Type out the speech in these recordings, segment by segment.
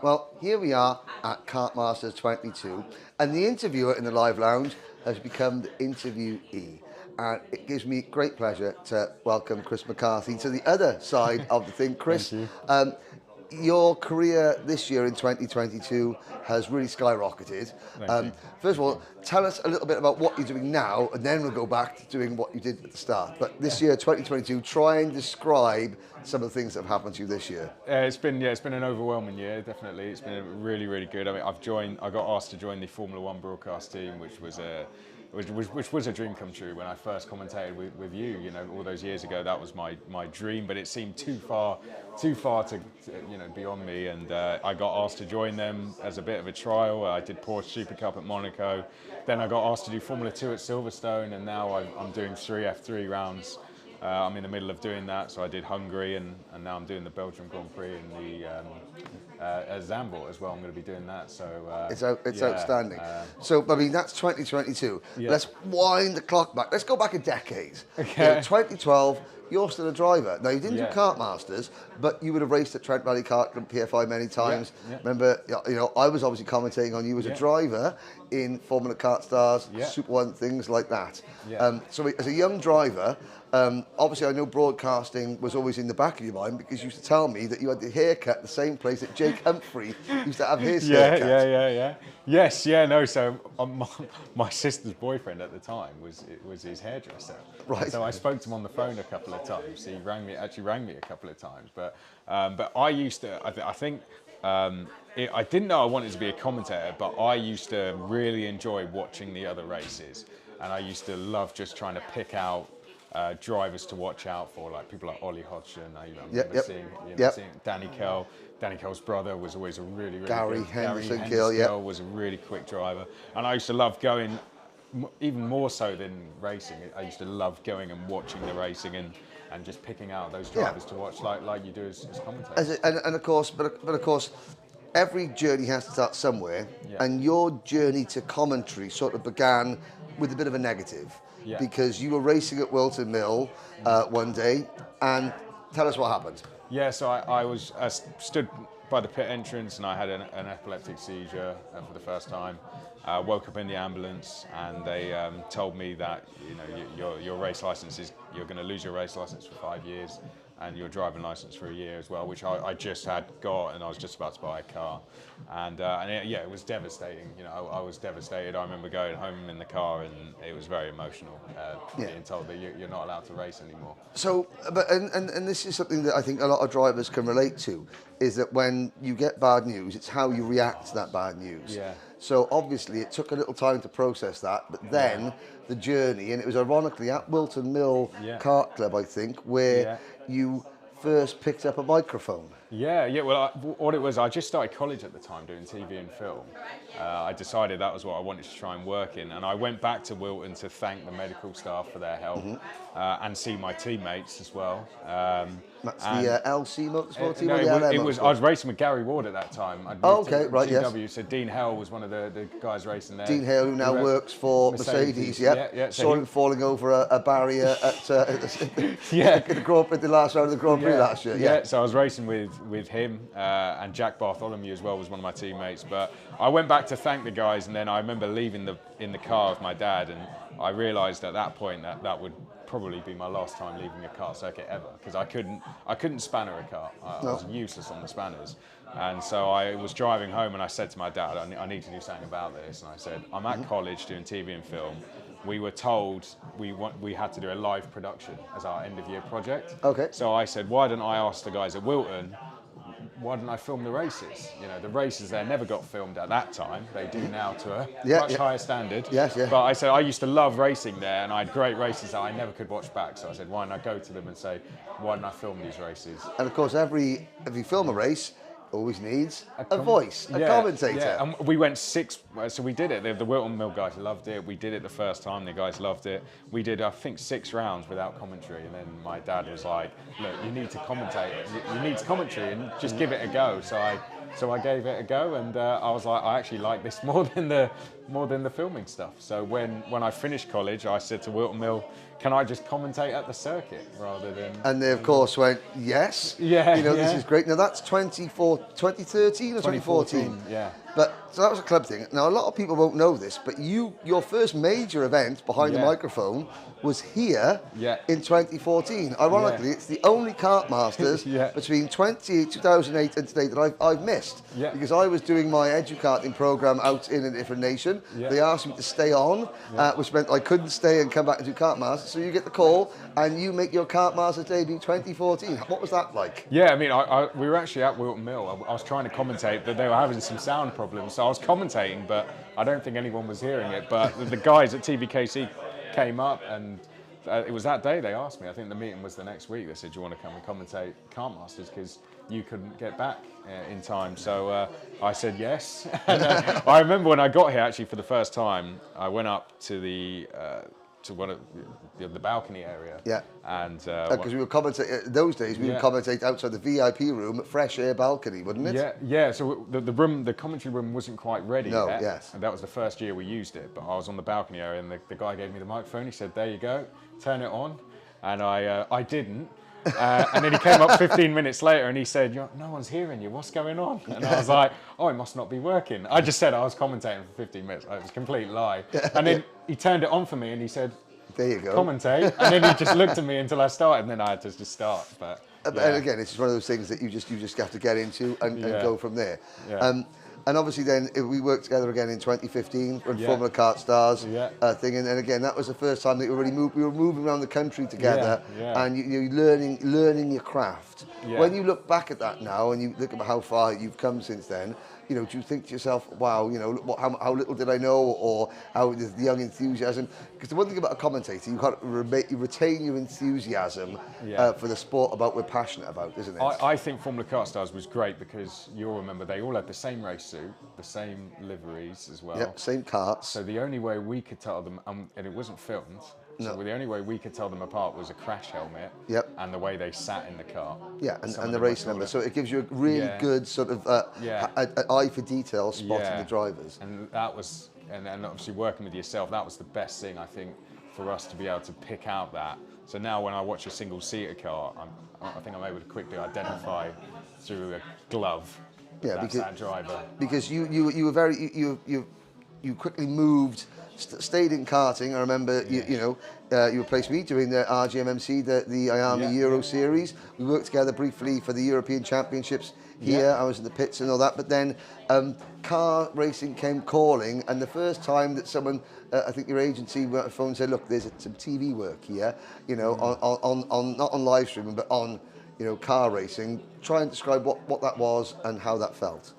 Well, here we are at Kartmasters 22, and the interviewer in the live lounge has become the interviewee. And it gives me great pleasure to welcome Chris McCarthy to the other side of the thing. Chris, Thank your career this year in 2022 has really skyrocketed. Thank you. First of all, tell us a little bit about what you're doing now, and then we'll go back to doing what you did at the start. But this year, 2022, try and describe some of the things that have happened to you this year. It's been an overwhelming year, definitely. It's been really good. I mean, I got asked to join the Formula One broadcast team, which was a dream come true when I first commentated with you. You know, all those years ago, that was my dream. But it seemed too far to beyond me. And I got asked to join them as a bit of a trial. I did Porsche Super Cup at Monaco. Then I got asked to do Formula 2 at Silverstone, and now I'm doing 3 F3 rounds. I'm in the middle of doing that, so I did Hungary, and now I'm doing the Belgium Grand Prix and the Zandvoort as well. I'm going to be doing that. So it's outstanding. So I mean, that's 2022. Yeah. Let's wind the clock back. Let's go back a decade. Okay. 2012. You're still a driver. Now, you didn't do Yeah. Kartmasters, but you would have raced at Trent Valley Kart Club PFI many times. Yeah. Remember, I was obviously commentating on you as a driver in Formula Kartstars, Super One, things like that. Yeah. So as a young driver, obviously I know broadcasting was always in the back of your mind because you used to tell me that you had the haircut the same place that Jake Humphrey used to have his haircut. Yeah. Yes, yeah, no. So my sister's boyfriend at the time was his hairdresser. Right. So I spoke to him on the phone a couple of times. He rang me a couple of times. But I used to. I think. I didn't know I wanted to be a commentator, but I used to really enjoy watching the other races, and I used to love just trying to pick out drivers to watch out for, like people like Ollie Hodgson. I remember seeing Danny Kell. Danny Kell's brother was always a really Gary good. Henderson Gary Kell, Henderson was a really quick driver, and I used to love going, even more so than racing. I used to love going and watching the racing and just picking out those drivers to watch, like you do as commentators. And of course, but of course, every journey has to start somewhere, and your journey to commentary sort of began with a bit of a negative, because you were racing at Wilton Mill one day, and tell us what happened. Yeah, so I stood by the pit entrance, and I had an epileptic seizure for the first time. Woke up in the ambulance, and they told me that your race license you're going to lose your race license for 5 years, and your driving license for a year as well, which I just had got, and I was just about to buy a car, and it was devastating. I was devastated. I remember going home in the car, and it was very emotional, being told that you're not allowed to race anymore. So, and this is something that I think a lot of drivers can relate to, is that when you get bad news, it's how you react to that bad news. Yeah. So obviously it took a little time to process that, but then the journey, and it was ironically at Wilton Mill Kart Club, I think, where you first picked up a microphone. Yeah. Well, what it was, I just started college at the time doing TV and film. I decided that was what I wanted to try and work in, and I went back to Wilton to thank the medical staff for their help and see my teammates as well. That's the LC Motorsport team? No, Or the LM it was. I was racing with Gary Ward at that time. I'd moved to GW, so Dean Hale was one of the guys racing there. Dean Hale, who now works for Mercedes. Saw him falling over a barrier at the last round of the Grand Prix last year. Yeah, so I was racing with him, and Jack Bartholomew as well was one of my teammates. But I went back to thank the guys, and then I remember leaving in the car with my dad, and I realised at that point that would probably be my last time leaving a kart circuit ever, because I couldn't spanner a car. I was useless on the spanners, and so I was driving home, and I said to my dad, I need to do something about this. And I said, I'm at college doing TV and film. We were told we had to do a live production as our end of year project. Okay. So I said, why don't I ask the guys at Wilton, why didn't I film the races? The races there never got filmed at that time. They do now to a much higher standard. Yes. But I said I used to love racing there, and I had great races that I never could watch back. So I said, why don't I go to them and say, why didn't I film these races? And of course, if you film a race, always needs a voice, a commentator. Yeah, and we went 6, so we did it. The Wilton Mill guys loved it. We did it the first time. The guys loved it. We did, I think, 6 rounds without commentary, and then my dad was like, look, you need to commentate. You need commentary, and just give it a go. So I gave it a go, and I was like, I actually like this more than the more than the filming stuff. So when I finished college, I said to Wilton Mill, can I just commentate at the circuit rather than... And they, of course, went, yes. Yeah, This is great. Now, that's 2013 or 2014? Yeah. But, so that was a club thing. Now, a lot of people won't know this, but your first major event behind the microphone was here in 2014. Ironically, it's the only Kartmasters between 2008 and today that I've missed. Yeah. Because I was doing my edu-karting program out in a different nation. Yeah. They asked me to stay on, which meant I couldn't stay and come back and do Kartmasters. So you get the call and you make your Kartmasters debut 2014. What was that like? Yeah, I mean, we were actually at Wilton Mill. I was trying to commentate, but they were having some sound problems. So I was commentating, but I don't think anyone was hearing it. But the guys at TVKC came up, and it was that day they asked me. I think the meeting was the next week. They said, do you want to come and commentate Kartmasters? Because you couldn't get back in time. So I said yes. And, I remember when I got here, actually, for the first time, I went up to the one of the balcony area. Yeah. And because we would commentate those days, we would commentate outside the VIP room at fresh air balcony, wouldn't it? Yeah, yeah. So the commentary room wasn't quite ready yet. Yes. And that was the first year we used it. But I was on the balcony area, and the guy gave me the microphone. He said, "There you go, turn it on," and I didn't. And then he came up 15 minutes later and he said, no one's hearing you, what's going on? And I was like, oh, it must not be working. I just said I was commentating for 15 minutes. It was a complete lie. And then he turned it on for me and he said, there you go. Commentate. And then he just looked at me until I started, and then I had to just start. But and again, it's one of those things that you just have to get into and go from there. Yeah. And obviously then we worked together again in 2015 on Formula Kartstars thing, and again that was the first time that we were moving around the country together, and you're learning your craft. Yeah. When you look back at that now and you look at how far you've come since then, do you think to yourself, wow, how little did I know, or how the young enthusiasm? Because the one thing about a commentator, you've got to retain your enthusiasm for the sport about we're passionate about, isn't it? I think Formula Kartstars was great because you'll remember they all had the same race suit, the same liveries as well. Yep, same karts. So the only way we could tell them, and it wasn't filmed, so the only way we could tell them apart was a crash helmet and the way they sat in the car. Yeah, and the race number. So it gives you a really good sort of eye for detail spotting the drivers. And that was, and obviously working with yourself, that was the best thing, I think, for us to be able to pick out that. So now when I watch a single-seater car, I think I'm able to quickly identify through a glove that's that driver. Because you were very, you quickly moved, stayed in karting. I remember you replaced me doing the RGMMC, the IAME Euro Series. We worked together briefly for the European Championships here. I was in the pits and all that, but then car racing came calling, and the first time that someone, I think your agency went on the phone and said, look, there's some TV work here, on not on live streaming, but on car racing. Try and describe what that was and how that felt.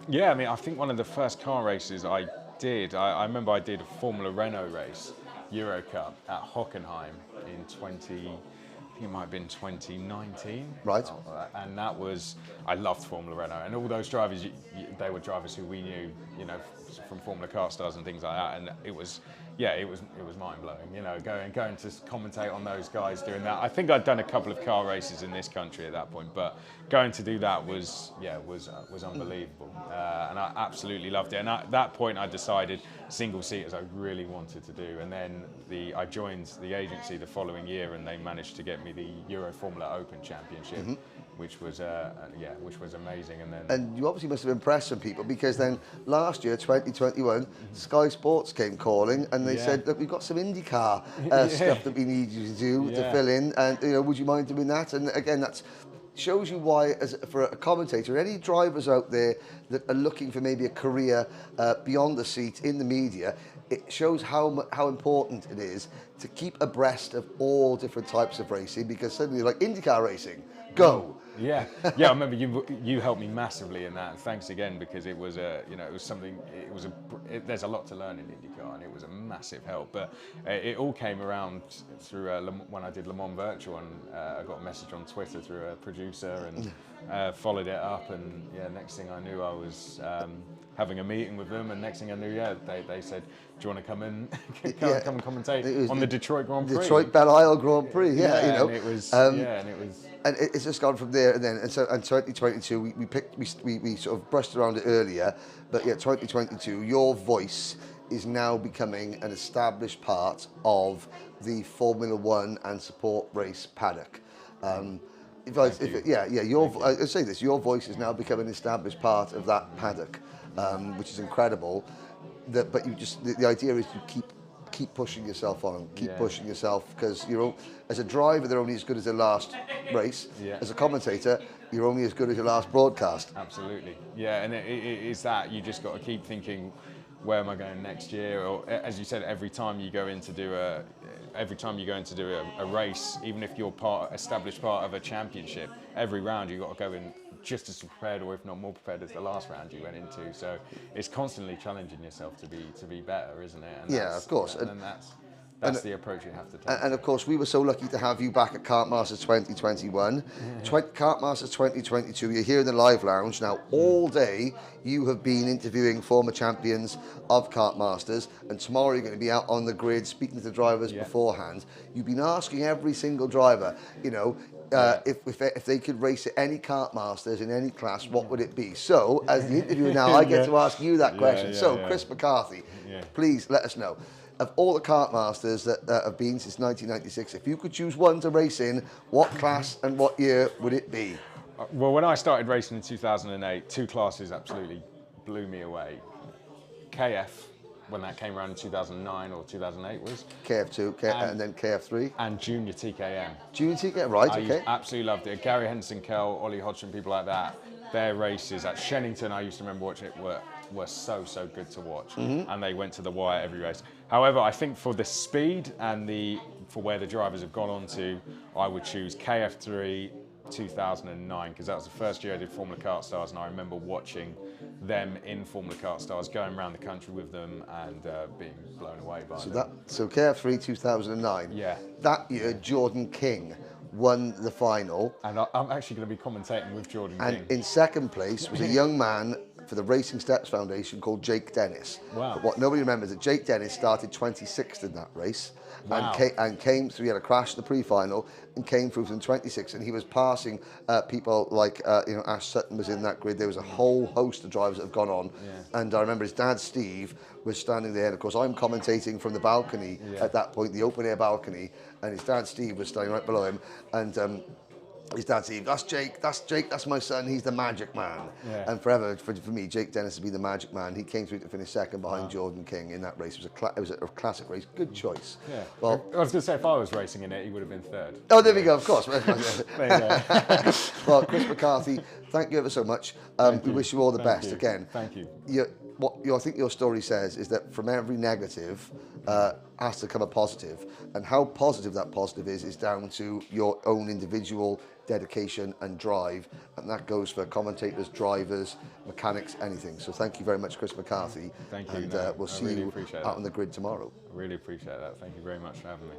Yeah, I mean, I think one of the first car races I did, I remember I did a Formula Renault race, Euro Cup, at Hockenheim in it might have been 2019. Right. And that was, I loved Formula Renault. And all those drivers, they were drivers who we knew, from Formula Kartstars and things like that. And it was mind-blowing, going to commentate on those guys doing that. I think I'd done a couple of car races in this country at that point, but going to do that was unbelievable. And I absolutely loved it. And at that point, I decided single-seaters I really wanted to do. And then I joined the agency the following year, and they managed to get me the Euro Formula Open Championship, which was amazing. And you obviously must have impressed some people, because then last year, 2021, Sky Sports came calling, and they said, look, we've got some IndyCar stuff that we need you to do to fill in, and would you mind doing that? And again, that shows you why, for a commentator, any drivers out there that are looking for maybe a career beyond the seat in the media, it shows how important it is to keep abreast of all different types of racing, because suddenly, like IndyCar racing, go. Yeah, I remember you helped me massively in that. And thanks again, because it was something. There's a lot to learn in IndyCar, and it was a massive help. But it all came around through when I did Le Mans Virtual, and I got a message on Twitter through a producer, and followed it up. And next thing I knew, I was having a meeting with them, and next thing I knew, they said, "Do you want to come and come and commentate on the Detroit Grand Prix?" Detroit Belle Isle Grand Prix, and it was, and it's just gone from there, and so 2022 we sort of brushed around it earlier, but 2022 your voice is now becoming an established part of the Formula One and support race paddock. I say this, your voice has now become an established part of that paddock, which is incredible. But the idea is you keep pushing yourself on, keep pushing yourself, because as a driver, they're only as good as their last race. Yeah. As a commentator, you're only as good as your last broadcast. Absolutely, yeah, and it is that you just got to keep thinking, where am I going next year? Or as you said, every time you go in to do a race, even if you're established part of a championship, every round you got to go in just as prepared, or if not more prepared, as the last round you went into. So it's constantly challenging yourself to be better, isn't it? And of course. And that's the approach you have to take. And of course, we were so lucky to have you back at Kartmasters 2021. Kartmasters 2022, you're here in the live lounge. Now, all day, you have been interviewing former champions of Kartmasters, and tomorrow you're going to be out on the grid speaking to the drivers beforehand. You've been asking every single driver, if they could race at any Kartmasters in any class, what would it be? So, as the interviewer now, I get to ask you that question. Chris McCarthy, please let us know. Of all the Kartmasters that have been since 1996, if you could choose one to race in, what class and what year would it be? Well, when I started racing in 2008, two classes absolutely blew me away. KF, when that came around in 2009 or 2008 was. KF2, and then KF3. And Junior TKM. Junior TKM, right, okay. I absolutely loved it. Gary Henson, Kell, Ollie Hodgson, people like that, their races at Shennington, I used to remember watching it, were so good to watch, and they went to the wire every race. However, I think for the speed and for where the drivers have gone on to, I would choose KF3 2009, because that was the first year I did Formula Kartstars, and I remember watching them in Formula Kartstars, going around the country with them and being blown away by them. So KF3 2009. Yeah. That year, Jordan King won the final. And I'm actually going to be commentating with Jordan King. And in second place was a young man for the Racing Steps Foundation called Jake Dennis. Wow. But what nobody remembers is that Jake Dennis started 26th in that race. Wow. And came through, he had a crash in the pre-final and came through from 26th, and he was passing people like, Ash Sutton was in that grid. There was a whole host of drivers that have gone on. Yeah. And I remember his dad, Steve, was standing there, and of course I'm commentating from the balcony at that point, the open air balcony, and his dad, Steve, was standing right below him, and his dad, Steve, that's Jake, that's my son, he's the magic man. Yeah. And forever, for me, Jake Dennis has been the magic man. He came through to finish second behind Jordan King in that race. It was a classic race. Good choice. Yeah. Well, I was going to say, if I was racing in it, he would have been third. Oh, there we go, of course. There you go. Well, Chris McCarthy, thank you ever so much. We wish you all the best again. Thank you. I think your story says is that from every negative has to come a positive, and how positive that positive is down to your own individual dedication and drive, and that goes for commentators, drivers, mechanics, anything. So thank you very much, Chris McCarthy. Thank you. And we'll see you out on the grid tomorrow. I really appreciate that. Thank you very much for having me.